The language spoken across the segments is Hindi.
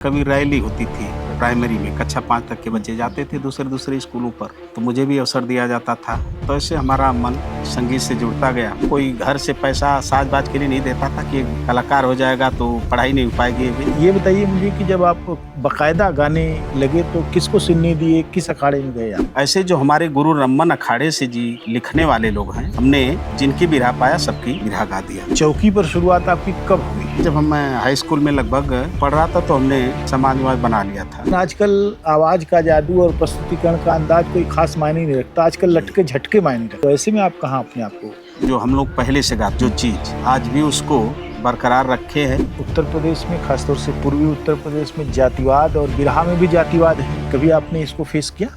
कभी रैली होती थी प्राइमरी में, कक्षा 5 तक के बच्चे जाते थे दूसरे दूसरे स्कूलों पर, तो मुझे भी अवसर दिया जाता था। तो ऐसे हमारा मन संगीत से जुड़ता गया। कोई घर से पैसा साज-बाज के लिए नहीं देता था कि कलाकार हो जाएगा तो पढ़ाई नहीं हो पाएगी। ये बताइए मुझे कि जब आप बाकायदा गाने लगे तो किसको सुनने दिए, किस अखाड़े में गए आप? ऐसे जो हमारे गुरु रमन अखाड़े से जी लिखने वाले लोग हैं, हमने जिनकी बिरहा पाया सबकी बिरहा गा दिया। चौकी पर शुरुआत आपकी कब हुई? जब हम हाई स्कूल में लगभग पढ़ रहा था तो हमने समाज बना लिया था। आजकल आवाज का जादू और प्रस्तुतिकरण का अंदाज कोई खास मायने नहीं रखता, आजकल लटके झटके मायने रखता। तो ऐसे में आप कहाँ अपने आप को? जो हम लोग पहले से गाते जो चीज आज भी उसको बरकरार रखे हैं। उत्तर प्रदेश में, खासतौर से पूर्वी उत्तर प्रदेश में जातिवाद और बिरहा में भी जातिवाद है, कभी आपने इसको फेस किया?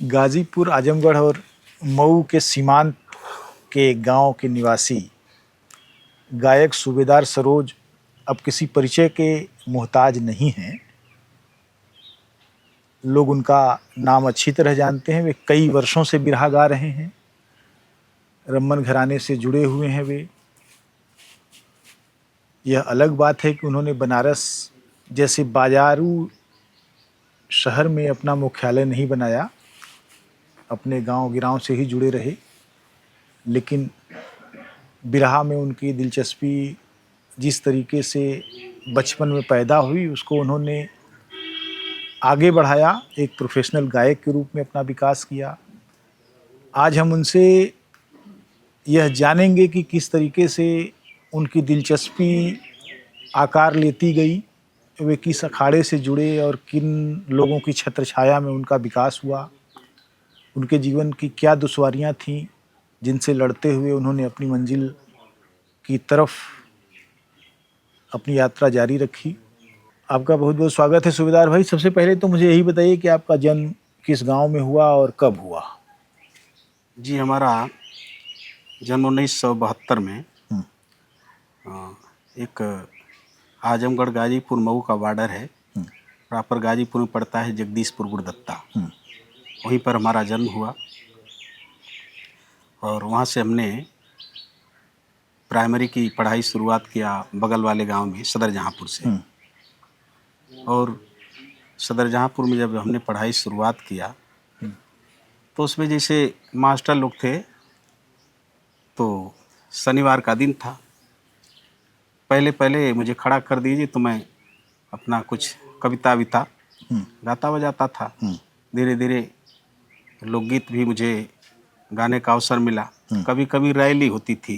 गाजीपुर, आजमगढ़ और मऊ के सीमांत के गांव के निवासी गायक सूबेदार सरोज अब किसी परिचय के मोहताज नहीं हैं। लोग उनका नाम अच्छी तरह जानते हैं। वे कई वर्षों से बिरहा गा रहे हैं, रमन घराने से जुड़े हुए हैं वे। यह अलग बात है कि उन्होंने बनारस जैसे बाजारू शहर में अपना मुख्यालय नहीं बनाया, अपने गांव गिरांव से ही जुड़े रहे। लेकिन बिरहा में उनकी दिलचस्पी जिस तरीके से बचपन में पैदा हुई, उसको उन्होंने आगे बढ़ाया, एक प्रोफेशनल गायक के रूप में अपना विकास किया। आज हम उनसे यह जानेंगे कि किस तरीके से उनकी दिलचस्पी आकार लेती गई, वे किस अखाड़े से जुड़े और किन लोगों की छत्रछाया में उनका विकास हुआ, उनके जीवन की क्या दुश्वारियां थीं जिनसे लड़ते हुए उन्होंने अपनी मंजिल की तरफ अपनी यात्रा जारी रखी। आपका बहुत बहुत स्वागत है सूबेदार भाई। सबसे पहले तो मुझे यही बताइए कि आपका जन्म किस गांव में हुआ और कब हुआ? जी हमारा जन्म 1972 में एक आजमगढ़ गाजीपुर मऊ का बॉर्डर है। प्रॉपर गाजीपुर में पड़ता है जगदीशपुर गुरदत्ता, वहीं पर हमारा जन्म हुआ। और वहाँ से हमने प्राइमरी की पढ़ाई शुरुआत किया बगल वाले गांव में सदर जहाँपुर से। और सदर जहाँपुर में जब हमने पढ़ाई शुरुआत किया तो उसमें जैसे मास्टर लोग थे, तो शनिवार का दिन था, पहले पहले मुझे खड़ा कर दीजिए तो मैं अपना कुछ कविता विता गाता बजाता था। धीरे धीरे लोकगीत भी मुझे गाने का अवसर मिला। कभी कभी रैली होती थी,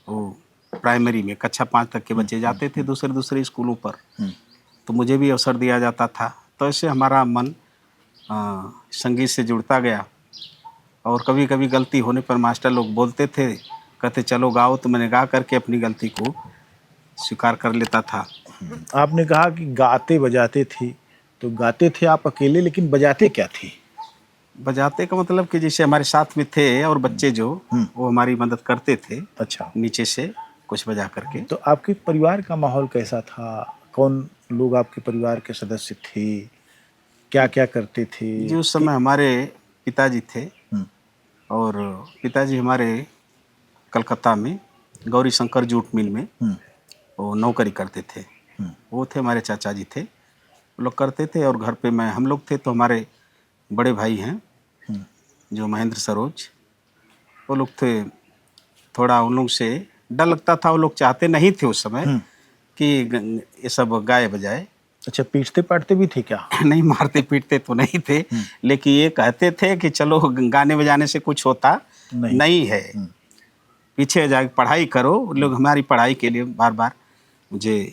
वो प्राइमरी में, कक्षा 5 तक के बच्चे जाते थे दूसरे दूसरे स्कूलों पर, तो मुझे भी अवसर दिया जाता था। तो ऐसे हमारा मन संगीत से जुड़ता गया। और कभी कभी गलती होने पर मास्टर लोग बोलते थे, कहते चलो गाओ, तो मैंने गा करके अपनी गलती को स्वीकार कर लेता था। आपने कहा कि गाते बजाते थे, तो गाते थे आप अकेले, लेकिन बजाते क्या थे? बजाते का मतलब कि जैसे हमारे साथ में थे और बच्चे जो वो हमारी मदद करते थे। अच्छा, नीचे से कुछ बजा करके। तो आपके परिवार का माहौल कैसा था? कौन लोग आपके परिवार के सदस्य थे? क्या क्या करते थे? जी उस समय हमारे पिताजी थे, और पिताजी हमारे कलकत्ता में गौरी शंकर जूट मिल में वो नौकरी करते थे। वो थे हमारे चाचा जी थे, वो लोग करते थे। और घर पे हम लोग थे। तो हमारे बड़े भाई हैं जो महेंद्र सरोज, वो लोग थे। थोड़ा उन लोग से डर लगता था, वो लोग चाहते नहीं थे उस समय कि ये सब गाए बजाए। अच्छा, पीटते पाटते भी थे क्या? नहीं, मारते पीटते तो नहीं थे, लेकिन ये कहते थे कि चलो गाने बजाने से कुछ होता नहीं है, पीछे जाके पढ़ाई करो। लोग हमारी पढ़ाई के लिए बार बार मुझे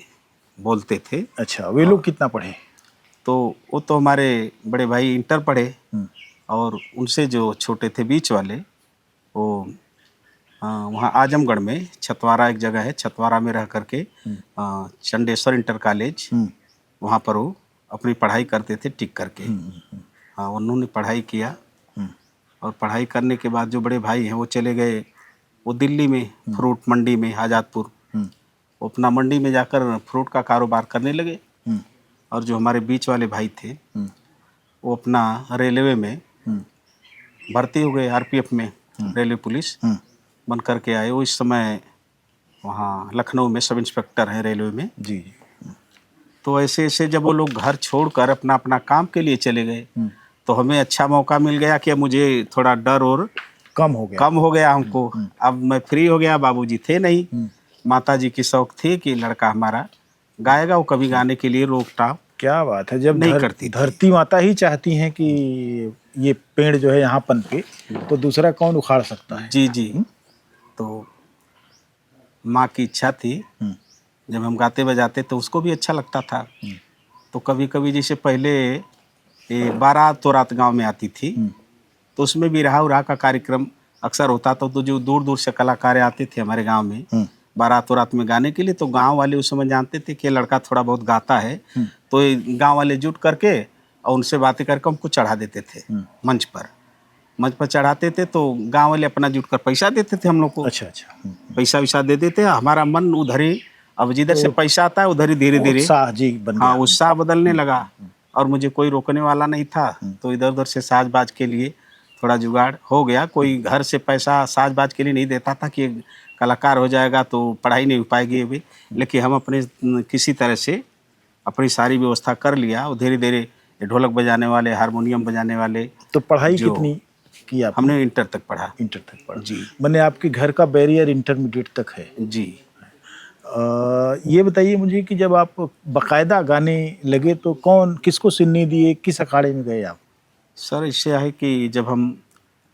बोलते थे। अच्छा, वे लोग कितना पढ़े? तो वो तो हमारे बड़े भाई इंटर पढ़े, और उनसे जो छोटे थे बीच वाले, वो वहाँ आजमगढ़ में छतवारा एक जगह है, छतवारा में रह करके चंडेश्वर इंटर कॉलेज, वहाँ पर वो अपनी पढ़ाई करते थे टिक करके। हाँ, उन्होंने पढ़ाई किया। और पढ़ाई करने के बाद जो बड़े भाई हैं वो चले गए वो दिल्ली में फ्रूट मंडी में, आज़ादपुर। वो अपना मंडी में जाकर फ्रूट का कारोबार करने लगे। और जो हमारे बीच वाले भाई थे वो अपना रेलवे में भर्ती हो गए, आरपीएफ में, रेलवे पुलिस बन करके आए। वो इस समय वहाँ लखनऊ में सब इंस्पेक्टर हैं रेलवे में। जी। तो ऐसे ऐसे जब वो लोग घर छोड़कर अपना अपना काम के लिए चले गए तो हमें अच्छा मौका मिल गया कि मुझे थोड़ा डर और कम हो गया हमको। अब मैं फ्री हो गया, बाबूजी थे नहीं, माता जी की शौक थी कि लड़का हमारा गाएगा, वो कभी गाने के लिए रोक टाप क्या बात है, जब नहीं करती थी। धरती माता ही चाहती हैं कि ये पेड़ जो है यहाँ पनपे तो दूसरा कौन उखाड़ सकता है। जी जी। तो माँ की इच्छा थी, जब हम गाते बजाते तो उसको भी अच्छा लगता था। तो कभी कभी जैसे पहले ये बारात तो रात गाँव में आती थी तो उसमें भी रहा उरा का कार्यक्रम अक्सर होता था। तो जो दूर दूर से कलाकार आते थे हमारे गांव में बारात रात में गाने के लिए, तो गांव वाले उस समय जानते थे कि लड़का थोड़ा बहुत गाता है, तो गांव वाले जुट करके और उनसे बातें करके हमको चढ़ा देते थे मंच पर चढ़ाते थे। तो गांव वाले अपना जुट कर पैसा देते थे हम लोग को। अच्छा। पैसा वैसा दे देते, हमारा मन उधर ही, अब जिधर से पैसा आता है उधर ही धीरे धीरे उत्साह जी बन गया। हाँ उत्साह बदलने लगा। और मुझे कोई रोकने वाला नहीं था, तो इधर उधर से साज बाज के लिए थोड़ा जुगाड़ हो गया। कोई घर से पैसा साज बाज के लिए नहीं देता था कि कलाकार हो जाएगा तो पढ़ाई नहीं हो पाएगी अभी, लेकिन हम अपने किसी तरह से अपनी सारी व्यवस्था कर लिया। और धीरे धीरे ढोलक बजाने वाले, हारमोनियम बजाने वाले। तो पढ़ाई कितनी की आपने? हमने इंटर तक पढ़ा। इंटर तक पढ़ा जी। मैंने आपके घर का बैरियर इंटरमीडिएट तक है जी। ये बताइए मुझे कि जब आप बाकायदा गाने लगे तो किसको सुनने दिए, किस अखाड़े में गए आप? सर इससे है कि जब हम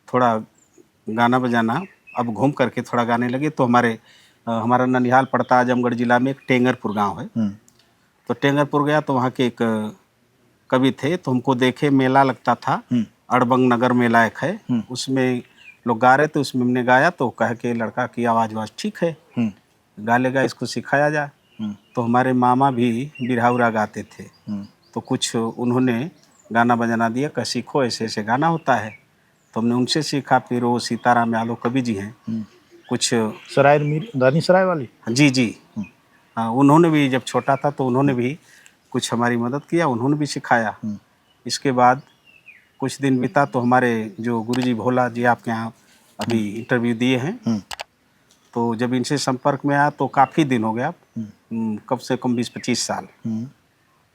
थोड़ा गाना बजाना अब घूम करके थोड़ा गाने लगे तो हमारा ननिहाल पड़ता आजमगढ़ जिला में एक टेंगरपुर गांव है। तो टेंगरपुर गया तो वहाँ के एक कवि थे, तो हमको देखे, मेला लगता था, अड़बंग नगर मेला एक है, उसमें लोग गा रहे थे, उसमें हमने गाया तो कह के लड़का की आवाज़ ठीक है, गा लेगा, इसको सिखाया जाए। तो हमारे मामा भी बिरहा उरा गाते थे, तो कुछ उन्होंने गाना बजाना दिया, कह सीखो ऐसे ऐसे गाना होता है। तो हमने उनसे सीखा। फिर वो सीताराम यादव कवि जी हैं, कुछ रानी सराय वाली। जी जी। हाँ, उन्होंने भी जब छोटा था तो उन्होंने भी कुछ हमारी मदद किया, उन्होंने भी सिखाया। इसके बाद कुछ दिन बीता तो हमारे जो गुरुजी भोला जी आपके यहाँ अभी इंटरव्यू दिए हैं, तो जब इनसे संपर्क में आया तो काफ़ी दिन हो गया, कम से कम 20-25 साल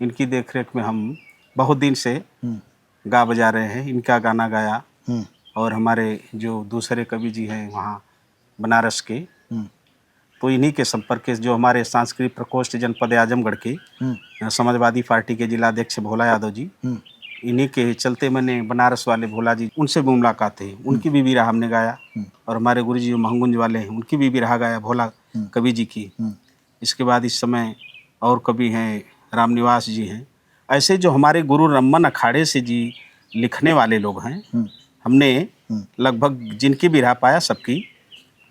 इनकी देखरेख में हम बहुत दिन से गा बजा रहे हैं। इनका गाना गाया। और हमारे जो दूसरे कवि जी हैं वहाँ बनारस के, तो इन्हीं के संपर्क के जो हमारे सांस्कृतिक प्रकोष्ठ जनपद आजमगढ़ के समाजवादी पार्टी के जिलाध्यक्ष भोला यादव जी, इन्हीं के चलते मैंने बनारस वाले भोला जी, उनसे भी मुलाकात है, उनकी भी बिरहा हमने गाया। और हमारे गुरु जी जो महंगुंज वाले हैं उनकी भी बिरहा गाया, भोला कवि जी की। इसके बाद इस समय और कवि हैं रामनिवास जी हैं। ऐसे जो हमारे गुरु रमन अखाड़े से जी लिखने वाले लोग हैं, हमने लगभग जिनकी बिरहा पाया सबकी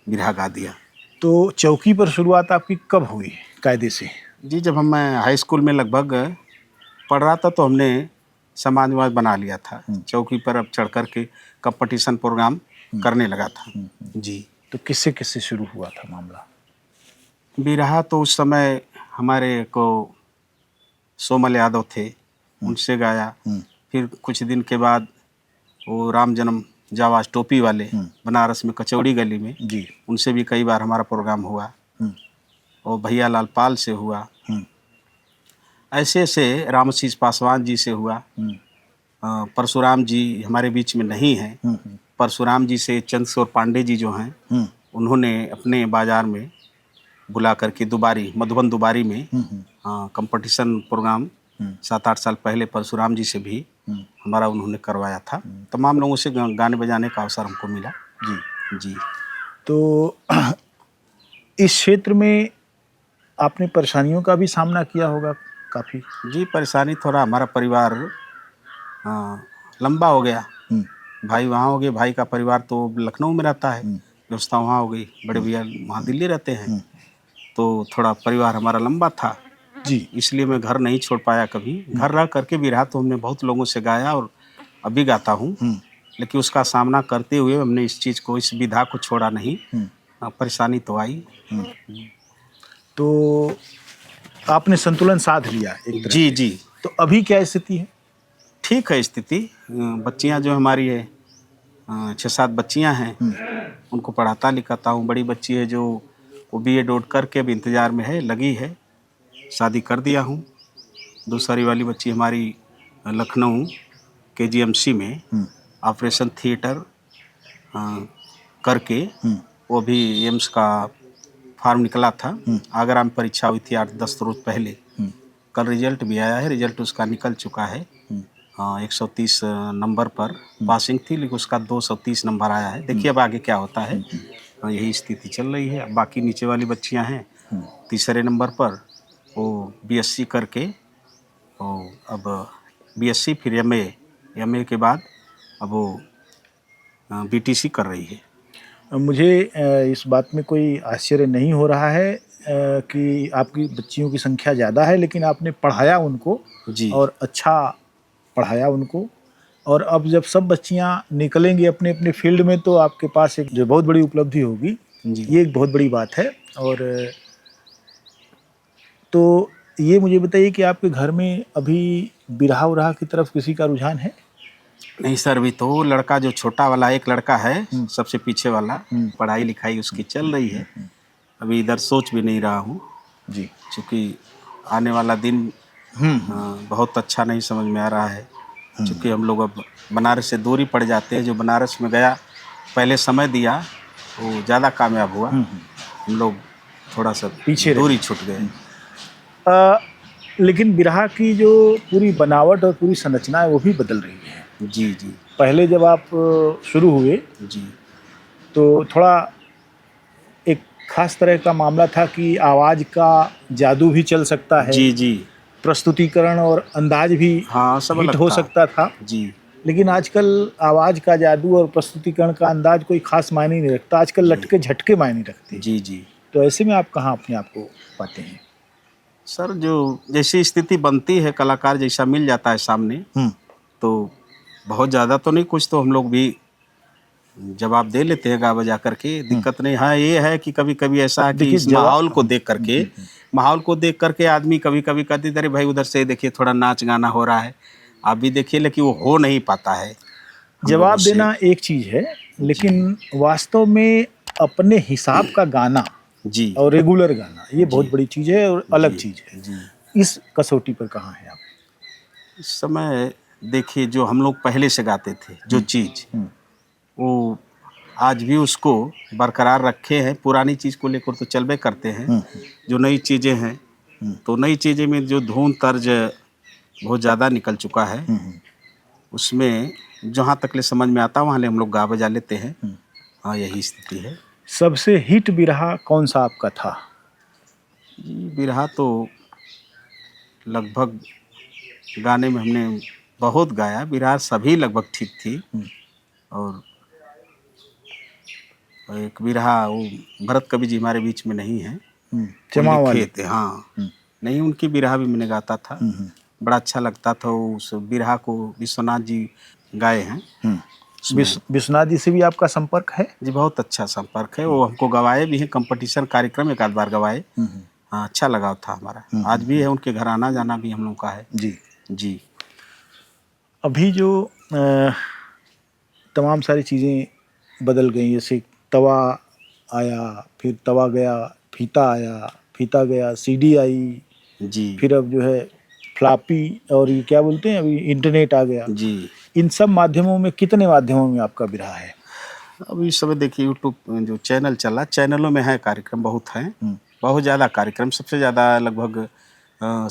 बिरहा गा दिया। तो चौकी पर शुरुआत आपकी कब हुई कायदे से? जी, जब मैं हाई स्कूल में लगभग पढ़ रहा था तो हमने समाज बना लिया था। चौकी पर अब चढ़ कर के कंपटीशन प्रोग्राम करने लगा था। जी। तो किससे किससे शुरू हुआ था मामला? बिरहा तो उस समय हमारे को सोमल यादव थे, उनसे गाया। फिर कुछ दिन के बाद वो राम जन्म जावाज टोपी वाले बनारस में कचौड़ी गली में जी, उनसे भी कई बार हमारा प्रोग्राम हुआ। और भैया लाल पाल से हुआ। ऐसे ऐसे रामशीष पासवान जी से हुआ। परशुराम जी हमारे बीच में नहीं हैं। परशुराम जी से चंद्रशेखर पांडे जी जो हैं, उन्होंने अपने बाजार में बुला करके मधुबन दुबारी में कंपटीशन प्रोग्राम 7-8 साल पहले परशुराम जी से भी हमारा उन्होंने करवाया था। तमाम लोगों से गाने बजाने का अवसर हमको मिला। जी जी। तो इस क्षेत्र में आपने परेशानियों का भी सामना किया होगा काफ़ी? जी, परेशानी थोड़ा, हमारा परिवार लंबा हो गया। भाई वहाँ हो गए, भाई का परिवार तो लखनऊ में रहता है, व्यवस्था वहाँ हो गई। बड़े भैया वहाँ दिल्ली रहते हैं, तो थोड़ा परिवार हमारा लंबा था जी, इसलिए मैं घर नहीं छोड़ पाया कभी। घर रह करके भी रहा तो हमने बहुत लोगों से गाया और अभी गाता हूँ, लेकिन उसका सामना करते हुए हमने इस विधा को छोड़ा नहीं। परेशानी तो आई। तो आपने संतुलन साध लिया एक तरह जी से। जी। तो अभी क्या स्थिति है? ठीक है स्थिति। बच्चियां जो हमारी है 6-7 बच्चियां हैं, उनको पढ़ाता लिखाता हूँ। बड़ी बच्ची है जो वो B.Ed करके अब इंतज़ार में है, लगी है। शादी कर दिया हूँ। दूसरी वाली बच्ची हमारी लखनऊ KGMC में ऑपरेशन थिएटर करके वो भी एम्स का फार्म निकला था। आगरा में परीक्षा हुई थी 8-10 रोज पहले। कल रिजल्ट भी आया है, रिजल्ट उसका निकल चुका है। 130 नंबर पर पासिंग थी, लेकिन उसका 230 नंबर आया है। देखिए अब आगे क्या होता है। यही स्थिति चल रही है। बाकी नीचे वाली बच्चियां हैं तीसरे नंबर पर, वो BSc करके, तो अब BSc फिर MA के बाद अब वो BTC कर रही है। मुझे इस बात में कोई आश्चर्य नहीं हो रहा है कि आपकी बच्चियों की संख्या ज़्यादा है, लेकिन आपने पढ़ाया उनको जी और अच्छा पढ़ाया उनको, और अब जब सब बच्चियां निकलेंगी अपने अपने फील्ड में तो आपके पास एक जो बहुत बड़ी उपलब्धि होगी। जी ये एक बहुत बड़ी बात है। और तो ये मुझे बताइए कि आपके घर में अभी बिरहा उराहा की तरफ किसी का रुझान है? नहीं सर, अभी तो लड़का जो छोटा वाला एक लड़का है सबसे पीछे वाला, पढ़ाई लिखाई उसकी चल रही है। अभी इधर सोच भी नहीं रहा हूँ, जी। क्योंकि आने वाला दिन बहुत अच्छा नहीं समझ में आ रहा है। क्योंकि हम लोग अब बनारस से दूरी पड़ जाते हैं। जो बनारस में गया पहले समय दिया वो ज़्यादा कामयाब हुआ, हम लोग थोड़ा सा पीछे रहे। दूरी छूट गए। लेकिन बिरहा की जो पूरी बनावट और पूरी संरचना है वो भी बदल रही है। जी जी पहले जब आप शुरू हुए जी तो थोड़ा एक खास तरह का मामला था कि आवाज़ का जादू भी चल सकता है, जी जी प्रस्तुतिकरण और अंदाज भी हाँ, सब हिट अलग हो था। सकता था। जी लेकिन आजकल आवाज़ का जादू और प्रस्तुतिकरण का अंदाज कोई खास मायने नहीं रखता, आजकल लटके झटके मायने रखते हैं। जी जी तो ऐसे में आप कहाँ अपने आप को पाते हैं? सर, जो जैसी स्थिति बनती है, कलाकार जैसा मिल जाता है सामने, तो बहुत ज़्यादा तो नहीं, कुछ तो हम लोग भी जवाब दे लेते हैं गा बजा करके, दिक्कत नहीं। हाँ, ये है कि कभी कभी ऐसा है कि देखिए इस माहौल को देख करके आदमी कभी कभी कहते अरे भाई उधर से देखिए थोड़ा नाच गाना हो रहा है, आप भी देखिए, लेकिन वो हो नहीं पाता है हम लोगों जवाब से। देना एक चीज़ है, लेकिन वास्तव में अपने हिसाब का गाना जी और रेगुलर गाना ये बहुत जी बड़ी चीज़ है और अलग जी चीज़ है। जी इस कसौटी पर कहाँ हैं आप? इस समय देखिए, जो हम लोग पहले से गाते थे जो चीज़, वो आज भी उसको बरकरार रखे हैं। पुरानी चीज़ को लेकर तो चलबे करते हैं। जो नई चीज़ें हैं, तो नई चीज़ें में जो धुन तर्ज बहुत ज़्यादा निकल चुका है, उसमें जहाँ तक ले समझ में आता वहाँ ले हम लोग गा बजा लेते हैं। हाँ, यही स्थिति है। सबसे हिट बिरहा कौन सा आपका था? जी, बिरहा तो लगभग गाने में हमने बहुत गाया, बिरहा सभी लगभग ठीक थी। और एक बिरहा वो भरत कवि जी हमारे बीच में नहीं है, वो जमा लिखे वाले। थे। हाँ, नहीं, उनकी बिरहा भी मैंने गाता था, बड़ा अच्छा लगता था। उस बिरहा को विश्वनाथ जी गाए हैं उसमें। विश्वनाथ जी से भी आपका संपर्क है? जी, बहुत अच्छा संपर्क है। वो हमको गवाए भी हैं, कंपटीशन कार्यक्रम एक आध बार गवाए। हाँ, अच्छा लगाव था हमारा। आज भी है, उनके घर आना जाना भी हम लोग का है। जी। जी अभी जो तमाम सारी चीज़ें बदल गई, जैसे तवा आया, फिर तवा गया, फीता आया, फीता गया, सीडी आई, जी फिर अब जो है फ्लॉपी, और ये क्या बोलते हैं अभी इंटरनेट आ गया। जी इन सब माध्यमों में कितने माध्यमों में आपका बिरहा है? अब इस समय देखिए यूट्यूब जो चैनल चला, चैनलों में है कार्यक्रम बहुत हैं, बहुत ज़्यादा कार्यक्रम। सबसे ज़्यादा लगभग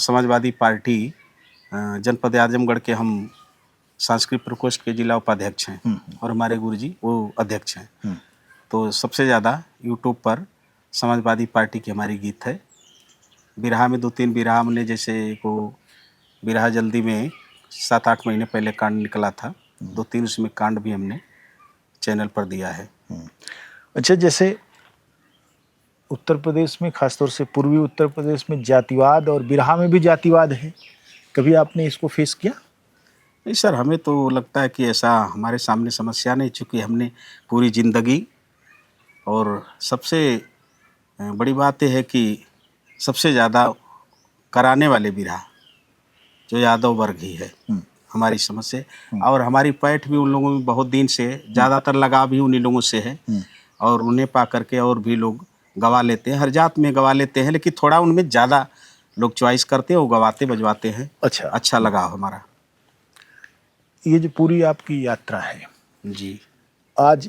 समाजवादी पार्टी जनपद आजमगढ़ के हम सांस्कृतिक प्रकोष्ठ के जिला उपाध्यक्ष हैं, और हमारे गुरुजी वो अध्यक्ष हैं। तो सबसे ज़्यादा यूट्यूब पर समाजवादी पार्टी की हमारी गीत है। बिरहा में 2-3 बिरहा हमने, जैसे को बिरहा जल्दी में 7-8 महीने पहले कांड निकला था, 2-3 उसमें कांड भी हमने चैनल पर दिया है। अच्छा, जैसे उत्तर प्रदेश में, खासतौर से पूर्वी उत्तर प्रदेश में जातिवाद और बिरहा में भी जातिवाद है, कभी आपने इसको फेस किया? नहीं सर, हमें तो लगता है कि ऐसा हमारे सामने समस्या नहीं, चूँकि हमने पूरी ज़िंदगी, और सबसे बड़ी बात यह है कि सबसे ज़्यादा कराने वाले बिरहा जो यादव वर्ग ही है हमारी समझ से। और हमारी पैठ भी उन लोगों में बहुत दिन से, ज़्यादातर लगाव भी उन्हीं लोगों से है, और उन्हें पा करके और भी लोग गवा लेते हैं, हर जात में गवा लेते हैं, लेकिन थोड़ा उनमें ज़्यादा लोग चॉइस करते हैं, वो गवाते बजवाते हैं। अच्छा। अच्छा लगा हमारा। ये जो पूरी आपकी यात्रा है, जी आज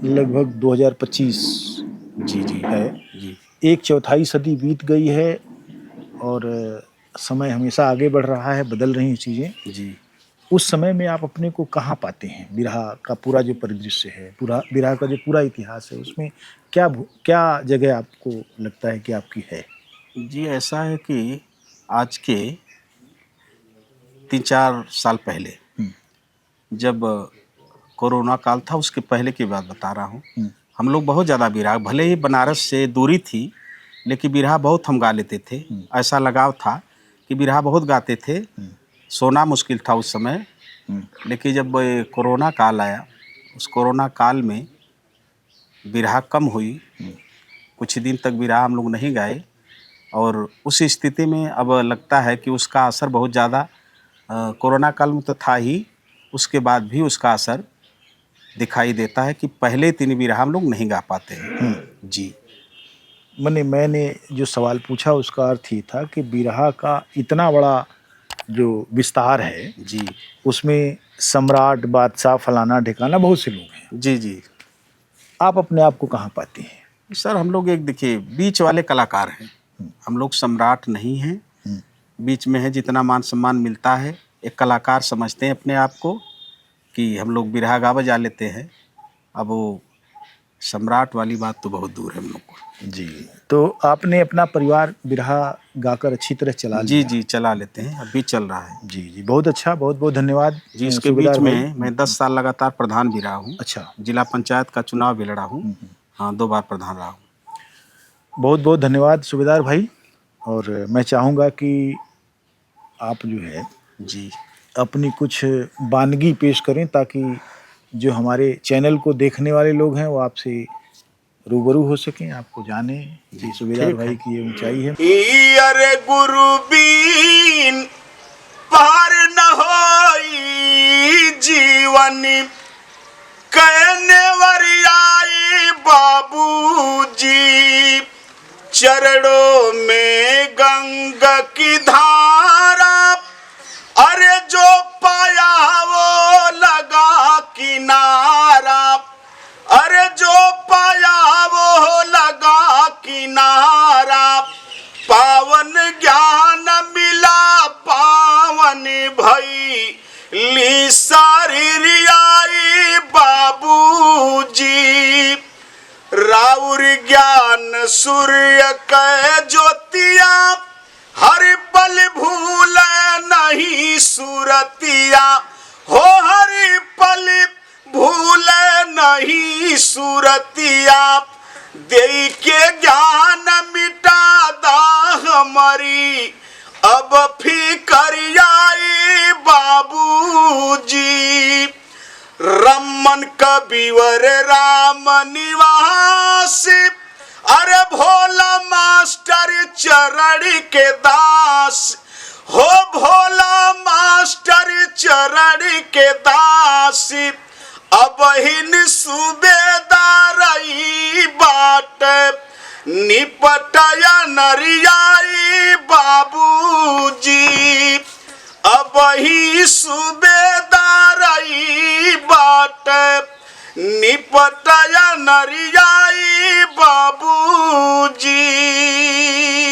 लगभग 2025 जी जी है, जी 1/4 सदी बीत गई है और समय हमेशा आगे बढ़ रहा है, बदल रही हैं चीज़ें। जी। उस समय में आप अपने को कहाँ पाते हैं? बिरहा का पूरा जो परिदृश्य है, पूरा बिरहा का जो पूरा इतिहास है, उसमें क्या जगह आपको लगता है कि आपकी है? जी, ऐसा है कि आज के 3-4 साल पहले, जब कोरोना काल था, उसके पहले की बात बता रहा हूँ। हम लोग बहुत ज़्यादा बिरहा, भले ही बनारस से दूरी थी, लेकिन बिरहा बहुत हम गा लेते थे। ऐसा लगाव था कि बिरहा बहुत गाते थे। सोना मुश्किल था उस समय। लेकिन जब कोरोना काल आया, उस कोरोना काल में बिरहा कम हुई। कुछ दिन तक बिरहा हम लोग नहीं गाए और उस स्थिति में अब लगता है कि उसका असर बहुत ज़्यादा कोरोना काल में तो था ही, उसके बाद भी उसका असर दिखाई देता है कि पहले इतनी बिरहा हम लोग नहीं गा पाते हैं। जी। मैंने जो सवाल पूछा उसका अर्थ ये था कि बिरहा का इतना बड़ा जो विस्तार है, जी उसमें सम्राट, बादशाह, फलाना ढिकाना बहुत से लोग हैं। जी जी आप अपने आप को कहाँ पाते हैं? सर, हम लोग एक देखिए बीच वाले कलाकार हैं। हम लोग सम्राट नहीं हैं, बीच में है। जितना मान सम्मान मिलता है, एक कलाकार समझते हैं अपने आप को कि हम लोग बिरहा गा बजा लेते हैं। अब वो सम्राट वाली बात तो बहुत दूर है हम लोग को। जी। तो आपने अपना परिवार बिरहा गाकर अच्छी तरह चला जी लिया। जी, चला लेते हैं, अभी चल रहा है। जी जी, बहुत अच्छा, बहुत बहुत धन्यवाद जी, इसके बीच सूबेदार भाई। में मैं 10 साल लगातार प्रधान भी रहा हूँ। अच्छा। जिला पंचायत का चुनाव भी लड़ा हूँ। हाँ, 2 बार प्रधान रहा हूँ। बहुत बहुत धन्यवाद सूबेदार भाई। और मैं चाहूँगा कि आप जो है जी अपनी कुछ वानगी पेश करें, ताकि जो हमारे चैनल को देखने वाले लोग हैं वो आपसे रूबरू हो सकें, आपको जाने कि सूबेदार ठीक भाई है। की ये ऊंचाई है। अरे गुरु बीन पार न होई जीवनी, कहने वरियाई बाबूजी, चरणों में गंगा की धारा, अरे जो पाया वो लगा किनारा, अरे जो पाया वो लगा किनारा, पावन ज्ञान मिला पावन भई ली सारी रियाई बाबूजी, राउर ज्ञान सूर्य कै ज्योतिया, हर पल भूल नहीं सूरतिया, हो हर पल भूल नहीं सूरतिया, दे के ज्ञान मिटा दा हमारी अब फिकरियाई बाबूजी, रमन कबीवर राम निवास, अरे भोला मास्टर चरण के दास, हो भोला मास्टर चरण के दास, अब हिन सूबेदारई बाट निपटया नरियाई बाबूजी, अब ही सूबेदारई बाट निपटया नरियाई बाबूजी।